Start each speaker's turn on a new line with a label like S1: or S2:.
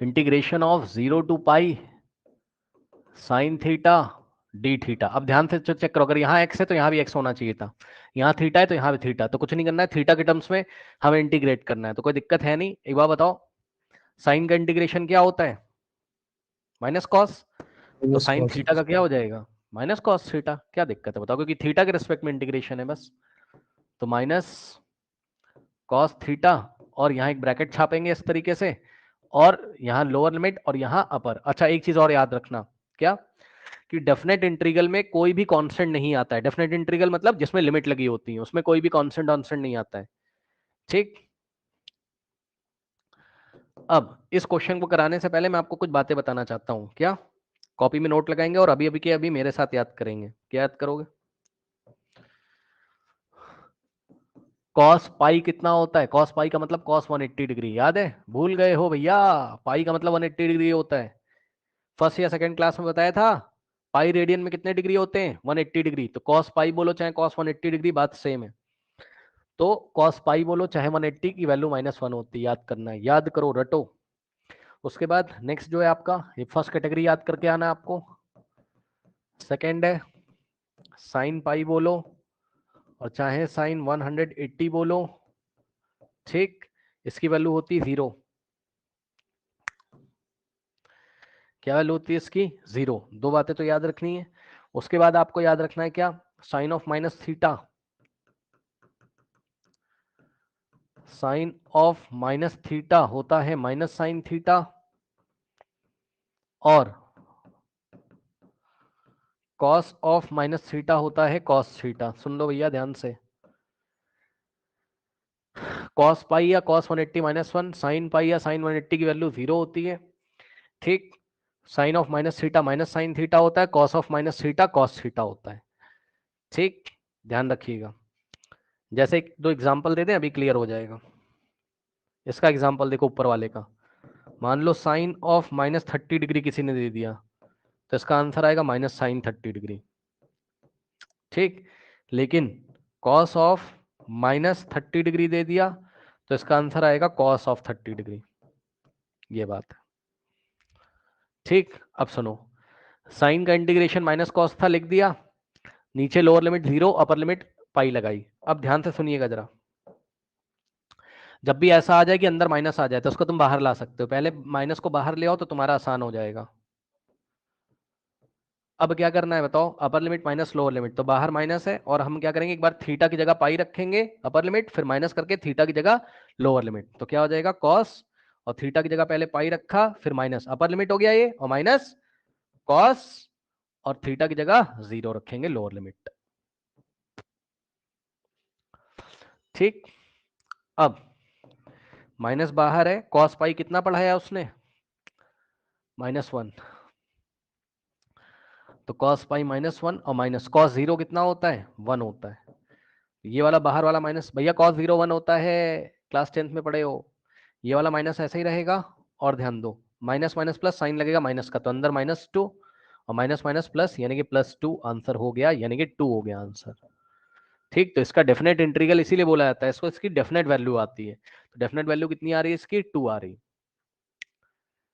S1: Integration of 0 to pi sine theta D theta. अब ध्यान से चेक करो, अगर यहाँ x है तो यहाँ भी x होना चाहिए था, यहाँ थीटा है तो यहाँ भी थीटा, तो कुछ नहीं करना है, थीटा के टर्म्स में हमें इंटीग्रेट करना है, तो कोई दिक्कत है नहीं। एक बार बताओ, साइन का इंटीग्रेशन क्या होता है? माइनस कॉस, तो
S2: माइनस
S1: साइन
S2: कॉस।
S1: थीटा का क्या हो जाएगा? Minus cos theta. क्या दिक्कत है बताओ, क्योंकि थीटा के रिस्पेक्ट में इंटीग्रेशन है बस, तो माइनस कॉस थीटा, और यहाँ एक ब्रैकेट छापेंगे इस तरीके से, और यहाँ लोअर लिमिट और यहाँ अपर। अच्छा एक चीज और याद रखना, क्या कि डेफिनेट इंटीग्रल में कोई भी कांस्टेंट नहीं आता है। डेफिनेट इंटीग्रल मतलब जिसमें लिमिट लगी होती है, उसमें कोई भी कांस्टेंट कांस्टेंट नहीं आता है, ठीक। अब इस क्वेश्चन को कराने से पहले मैं आपको कुछ बातें बताना चाहता हूं। क्या? कॉपी में नोट लगाएंगे और अभी अभी के अभी मेरे साथ याद करेंगे। क्या याद करोगे? कॉस पाई कितना होता है? कॉस पाई का मतलब कॉस 180 डिग्री, याद है? भूल गए हो भैया? पाई का मतलब 180 डिग्री होता है। फर्स्ट या सेकंड क्लास में बताया था। पाई रेडियन में कितने डिग्री होते हैं? 180 डिग्री। तो कॉस पाई बोलो चाहे कॉस 180 डिग्री, बात सेम है। तो कॉस पाई बोलो चाहे 180 की वैल्यू -1 होती है, याद करना है, याद करो, रटो। उसके बाद नेक्स्ट जो है आपका, ये फर्स्ट कैटेगरी याद करके आना है आपको। सेकंड है साइन पाई बोलो और चाहे साइन 180 बोलो, ठीक। इसकी वैल्यू होती है 0। क्या वैल्यू होती है इसकी? 0। दो बातें तो याद रखनी है। उसके बाद आपको याद रखना है क्या? Sine of minus theta, sine of minus theta होता है माइनस साइन थीटा, और कॉस ऑफ माइनस थीटा होता है कॉस थीटा। सुन लो भैया ध्यान से, कॉस पाई या कॉस 180 -1, साइन पाई या साइन 180 की वैल्यू 0 होती है, ठीक। Sine of minus theta minus sine theta होता है, cos of minus theta cos theta होता है, ठीक। ध्यान रखिएगा। जैसे दो एग्जांपल दे दें, अभी क्लियर हो जाएगा। इसका एग्जांपल देखो ऊपर वाले का, मान लो साइन ऑफ -30 डिग्री किसी ने दे दिया, तो इसका आंसर आएगा माइनस साइन 30 डिग्री, ठीक। लेकिन कॉस ऑफ -30 डिग्री दे दिया, तो इसका आंसर आएगा कॉस ऑफ 30 डिग्री। ये बात है, ठीक। अब सुनो, साइन का इंटीग्रेशन माइनस कॉस था, लिख दिया, नीचे लोअर लिमिट 0 अपर लिमिट पाई लगाई। अब ध्यान से सुनिएगा जरा, जब भी ऐसा आ जाए कि अंदर माइनस आ जाए तो उसको तुम बाहर ला सकते हो, पहले माइनस को बाहर ले आओ तो तुम्हारा आसान हो जाएगा। अब क्या करना है बताओ? Upper limit minus lower limit, तो बाहर माइनस है, और हम क्या करेंगे, एक बार थीटा की जगह पाई रखेंगे अपर लिमिट, फिर माइनस करके थीटा की जगह लोअर लिमिट, तो क्या हो जाएगा कॉस, और थीटा की जगह पहले पाई रखा फिर माइनस, अपर लिमिट हो गया ये, और माइनस कॉस, और थीटा की जगह 0 रखेंगे लोअर लिमिट, ठीक। अब माइनस बाहर है, कॉस पाई कितना पढ़ाया उसने? -1, तो कॉस पाई -1 और माइनस कॉस 0 कितना होता है? 1 होता है। ये वाला बाहर वाला माइनस, भैया कॉस 0 1 होता है, क्लास 10th में पढ़े हो। ये वाला माइनस ऐसे ही रहेगा, और ध्यान दो माइनस माइनस प्लस साइन लगेगा माइनस का, तो अंदर -2 और माइनस माइनस प्लस यानी कि +2 आंसर हो गया, यानी कि 2 हो गया आंसर, ठीक। तो इसका डेफिनेट इंटीग्रल इसीलिए बोला जाता है, इसको इसकी डेफिनेट वैल्यू आती है। तो डेफिनेट वैल्यू कितनी आ रही है इसकी? 2 आ रही है।